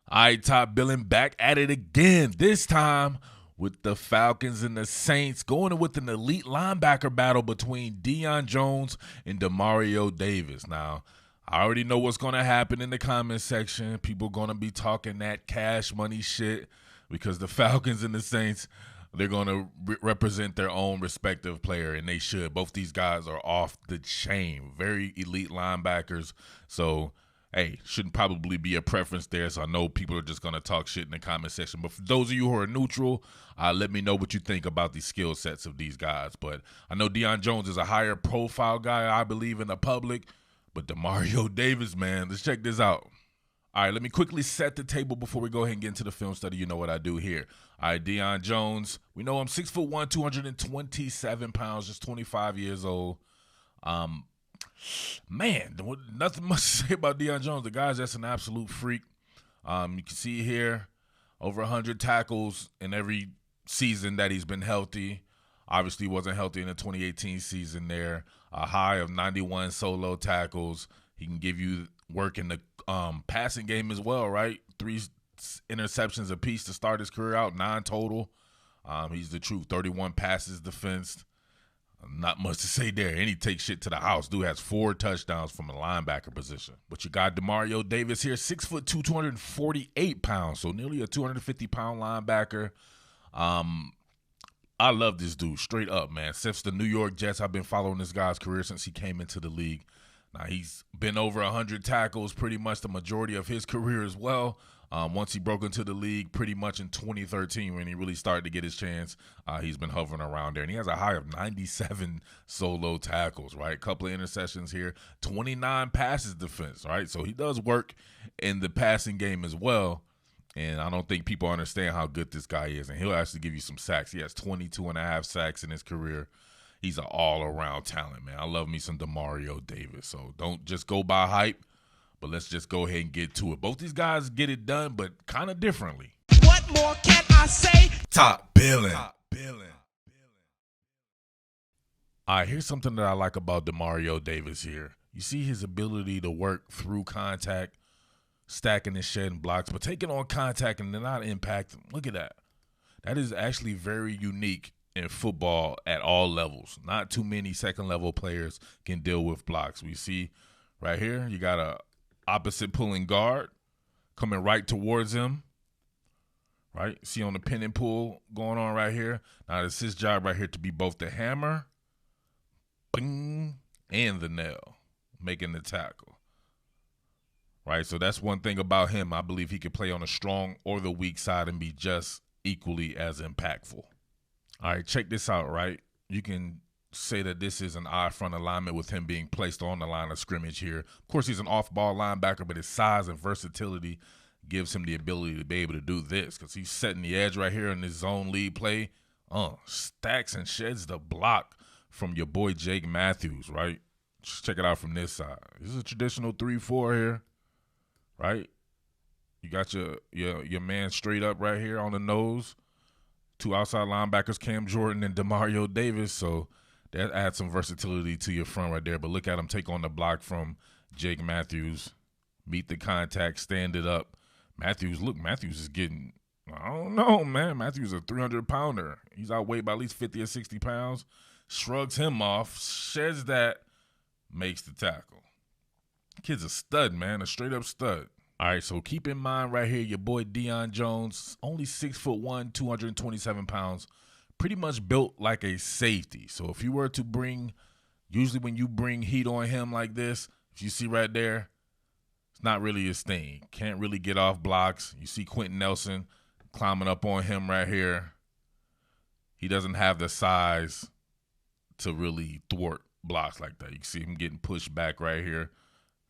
All right, Top Billin back at it again. This time with the Falcons and the Saints, going with an elite linebacker battle between Deion Jones and Demario Davis. Now, I already know what's going to happen in the comment section. People going to be talking that cash money shit because the Falcons and the Saints, they're going to represent their own respective player, and they should. Both these guys are off the chain. Very elite linebackers. So, hey, shouldn't probably be a preference there, so I know people are just going to talk shit in the comment section. But for those of you who are neutral, let me know what you think about the skill sets of these guys. But I know Deion Jones is a higher profile guy, I believe, in the public. But Demario Davis, man, let's check this out. All right, let me quickly set the table before we go ahead and get into the film study. You know what I do here. All right, Deion Jones, we know him 6'1", 227 pounds, just 25 years old. Man, nothing much to say about Deion Jones. The guy's just an absolute freak. You can see here over 100 tackles in every season that he's been healthy. Obviously wasn't healthy in the 2018 season there. A high of 91 solo tackles. He can give you work in the passing game as well, right? 3 interceptions apiece to start his career out, 9 total. He's the truth. 31 passes defensed. Not much to say there. And he takes shit to the house. Dude has 4 touchdowns from a linebacker position. But you got Demario Davis here, 6'2", 248 pounds. So nearly a 250-pound linebacker. I love this dude, straight up, man. Since the New York Jets, I've been following this guy's career since he came into the league. Now, he's been over 100 tackles pretty much the majority of his career as well. Once he broke into the league pretty much in 2013 when he really started to get his chance, he's been hovering around there. And he has a high of 97 solo tackles, right? A couple of interceptions here, 29 passes defense, right? So he does work in the passing game as well. And I don't think people understand how good this guy is. And he'll actually give you some sacks. He has 22 and a half sacks in his career. He's an all-around talent, man. I love me some Demario Davis. So don't just go by hype, but let's just go ahead and get to it. Both these guys get it done, but kind of differently. What more can I say? Top Billin. All right, here's something that I like about Demario Davis here. You see his ability to work through contact, stacking and shedding blocks, but taking on contact and not impacting. Look at that. That is actually very unique in football at all levels. Not too many second-level players can deal with blocks. We see right here, you got a opposite pulling guard coming right towards him, right? See on the pin and pull going on right here. Now, it's his job right here to be both the hammer, bing, and the nail, making the tackle. Right, so that's one thing about him. I believe he could play on the strong or the weak side and be just equally as impactful. All right, check this out, right? You can say that this is an odd front alignment with him being placed on the line of scrimmage here. Of course, he's an off-ball linebacker, but his size and versatility gives him the ability to be able to do this because he's setting the edge right here in his zone lead play. Stacks and sheds the block from your boy Jake Matthews, right? Just check it out from this side. This is a traditional 3-4 here. Right, you got your man straight up right here on the nose. 2 outside linebackers, Cam Jordan and Demario Davis. So that adds some versatility to your front right there. But look at him take on the block from Jake Matthews, meet the contact, stand it up. Matthews is getting, I don't know, man. Matthews is a 300-pounder. He's outweighed by at least 50 or 60 pounds. Shrugs him off, sheds that, makes the tackle. Kid's a stud, man, a straight-up stud. All right, so keep in mind right here, your boy Deion Jones, only 6'1", 227 pounds, pretty much built like a safety. So if you were to usually when you bring heat on him like this, if you see right there, it's not really his thing. Can't really get off blocks. You see Quentin Nelson climbing up on him right here. He doesn't have the size to really thwart blocks like that. You can see him getting pushed back right here,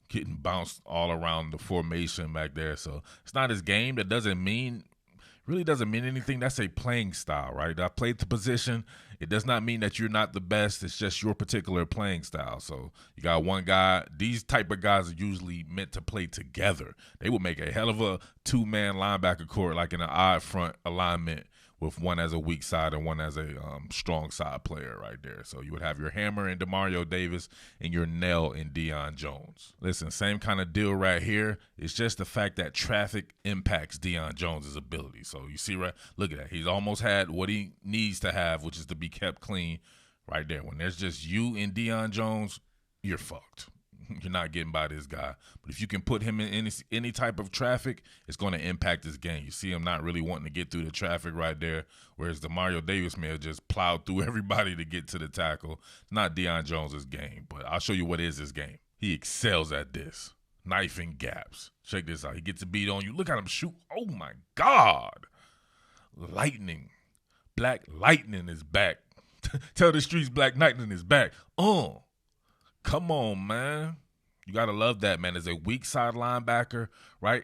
getting bounced all around the formation back there. So it's not his game. That really doesn't mean anything. That's a playing style, right? I played the position. It does not mean that you're not the best. It's just your particular playing style. So you got one guy. These type of guys are usually meant to play together. They would make a hell of a 2-man linebacker core, like in an odd front alignment with one as a weak side and one as a strong side player right there. So you would have your hammer in Demario Davis and your nail in Deion Jones. Listen, same kind of deal right here. It's just the fact that traffic impacts Deion Jones' ability. So you see, right? Look at that. He's almost had what he needs to have, which is to be kept clean right there. When there's just you and Deion Jones, you're fucked. You're not getting by this guy. But if you can put him in any type of traffic, it's going to impact his game. You see him not really wanting to get through the traffic right there, whereas Demario Davis may have just plowed through everybody to get to the tackle. It's not Deion Jones' game, but I'll show you what is his game. He excels at this. Knifing gaps. Check this out. He gets a beat on you. Look at him shoot. Oh, my God. Lightning. Black Lightning is back. Tell the streets Black Lightning is back. Come on, man. You got to love that, man. As a weak side linebacker, right?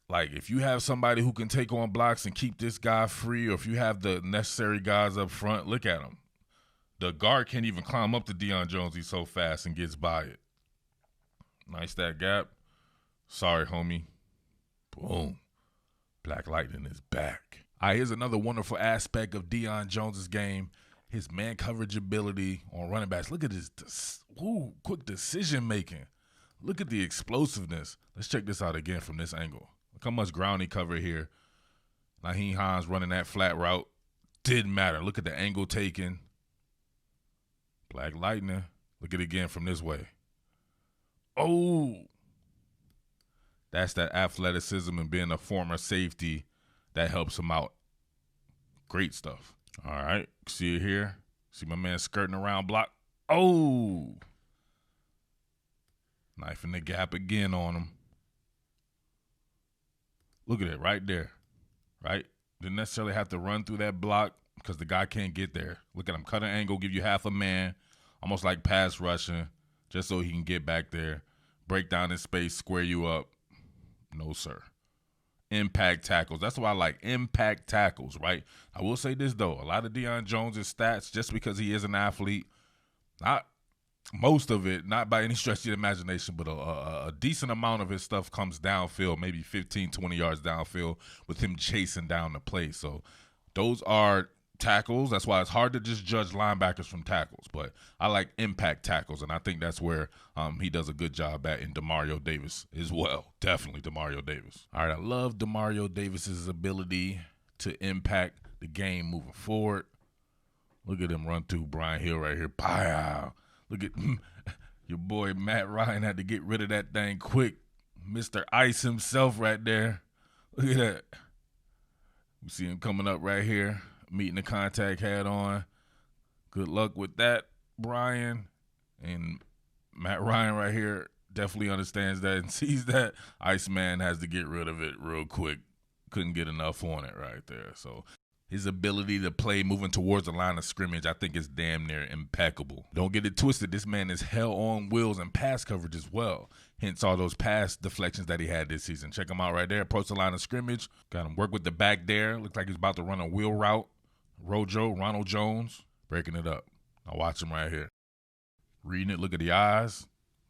Like, if you have somebody who can take on blocks and keep this guy free, or if you have the necessary guys up front, look at him. The guard can't even climb up to Deion Jones. He's so fast and gets by it. Nice that gap. Sorry, homie. Boom. Black Lightning is back. All right, here's another wonderful aspect of Deion Jones' game. His man coverage ability on running backs. Look at his quick decision making. Look at the explosiveness. Let's check this out again from this angle. Look how much ground he covered here. Nyheim Hines running that flat route. Didn't matter. Look at the angle taken. Black Lightning. Look at it again from this way. Oh. That's that athleticism and being a former safety that helps him out. Great stuff. All right, see it here? See my man skirting around block? Oh! Knifing the gap again on him. Look at it right there, right? Didn't necessarily have to run through that block because the guy can't get there. Look at him, cut an angle, give you half a man, almost like pass rushing, just so he can get back there, break down in space, square you up. No, sir. Impact tackles. That's why I like impact tackles, right? I will say this, though. A lot of Deion Jones' stats, just because he is an athlete, not most of it, not by any stretch of the imagination, but a decent amount of his stuff comes downfield, maybe 15, 20 yards downfield with him chasing down the play. So those are tackles. That's why it's hard to just judge linebackers from tackles. But I like impact tackles, and I think that's where he does a good job at in Demario Davis as well. Definitely Demario Davis. All right, I love Demario Davis's ability to impact the game moving forward. Look at him run through Brian Hill right here. Pow! Look at your boy Matt Ryan had to get rid of that thing quick. Mr. Ice himself right there. Look at that. We see him coming up right here, meeting the contact head on. Good luck with that, Brian. And Matt Ryan right here definitely understands that and sees that. Iceman has to get rid of it real quick. Couldn't get enough on it right there. So his ability to play moving towards the line of scrimmage, I think, is damn near impeccable. Don't get it twisted. This man is hell on wheels and pass coverage as well. Hence all those pass deflections that he had this season. Check him out right there. Approach the line of scrimmage. Got him work with the back there. Looks like he's about to run a wheel route. Rojo, Ronald Jones, breaking it up. Now watch him right here. Reading it. Look at the eyes.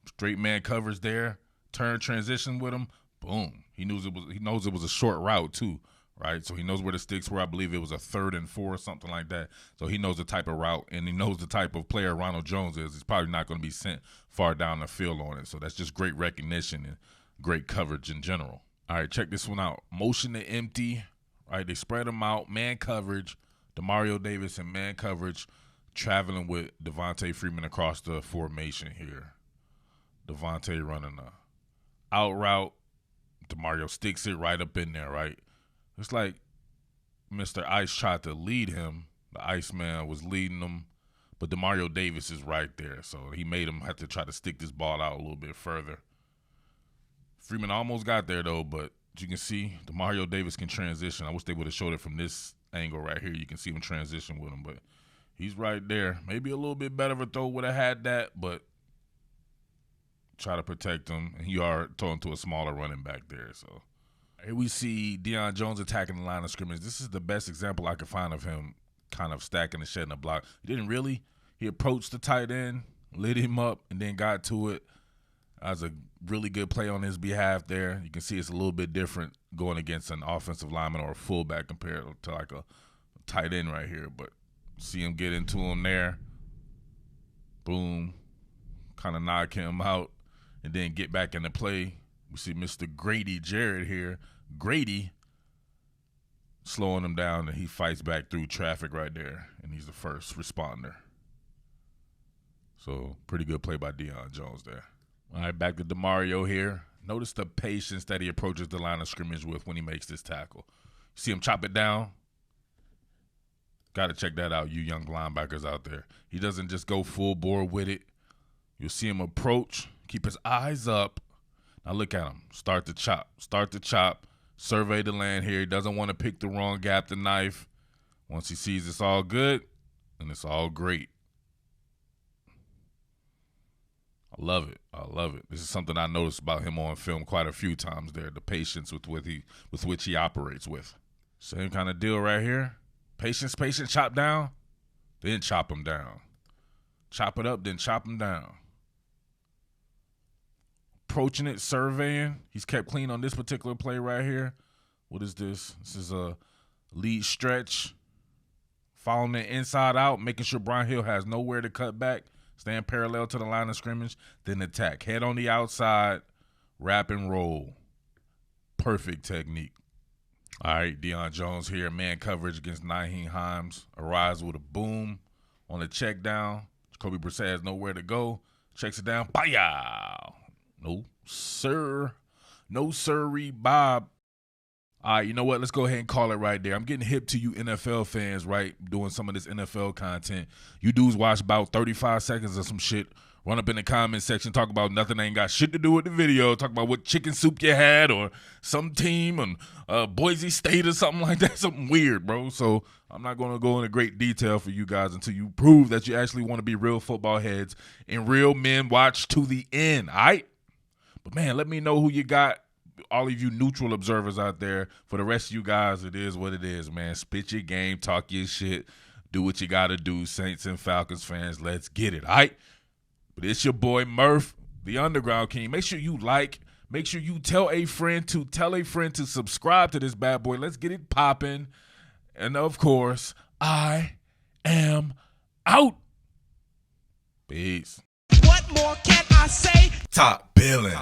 Straight man covers there. Turn transition with him. Boom. He knows it was a short route too. Right, so he knows where the sticks were. I believe it was a 3rd and 4 or something like that. So he knows the type of route, and he knows the type of player Ronald Jones is. He's probably not going to be sent far down the field on it. So that's just great recognition and great coverage in general. All right, check this one out. Motion to empty. Right, they spread them out. Man coverage. Demario Davis in man coverage, traveling with Devontae Freeman across the formation here. Devontae running a out route. Demario sticks it right up in there, right? It's like Mr. Ice tried to lead him. The Iceman was leading him, but Demario Davis is right there. So he made him have to try to stick this ball out a little bit further. Freeman almost got there, though, but you can see Demario Davis can transition. I wish they would have showed it from this angle right here. You can see him transition with him, but he's right there. Maybe a little bit better of a throw would have had that, but try to protect him. And you are throwing to a smaller running back there, so. Here we see Deion Jones attacking the line of scrimmage. This is the best example I could find of him kind of stacking and shedding a block. He didn't really. He approached the tight end, lit him up, and then got to it. That was a really good play on his behalf there. You can see it's a little bit different going against an offensive lineman or a fullback compared to like a tight end right here. But see him get into him there. Boom. Kind of knock him out and then get back into play. We see Mr. Grady Jarrett here. Grady slowing him down, and he fights back through traffic right there, and he's the first responder. So pretty good play by Deion Jones there. All right, back to Demario here. Notice the patience that he approaches the line of scrimmage with when he makes this tackle. See him chop it down? Got to check that out, you young linebackers out there. He doesn't just go full bore with it. You'll see him approach, keep his eyes up. Now look at him. Start to chop. Survey the land here. He doesn't want to pick the wrong gap to knife. Once he sees it's all good, and it's all great. I love it. This is something I noticed about him on film quite a few times there, the patience with which he operates with. Same kind of deal right here. Patience, chop down, then chop him down. Chop it up, then chop him down. Approaching it, surveying. He's kept clean on this particular play right here. What is this? This is a lead stretch. Following it inside out, making sure Brian Hill has nowhere to cut back. Stand parallel to the line of scrimmage, then attack. Head on the outside, wrap and roll. Perfect technique. All right, Deion Jones here, man coverage against Nyheim Hines. Arrives with a boom on the check down. Jacoby Brissett has nowhere to go. Checks it down. Bye-yow. No, sir. No, sirree, Bob. All right, you know what? Let's go ahead and call it right there. I'm getting hip to you NFL fans, right, doing some of this NFL content. You dudes watch about 35 seconds of some shit, run up in the comment section, talk about nothing ain't got shit to do with the video, talk about what chicken soup you had or some team and Boise State or something like that, something weird, bro. So I'm not going to go into great detail for you guys until you prove that you actually want to be real football heads and real men watch to the end, all right? But, man, let me know who you got. All of you neutral observers out there, for the rest of you guys, it is what it is, man. Spit your game, talk your shit, do what you got to do, Saints and Falcons fans. Let's get it, all right? But it's your boy Murph, the Underground King. Make sure you like, make sure you tell a friend to subscribe to this bad boy. Let's get it popping. And, of course, I am out. Peace. What more can I say? Top Billin.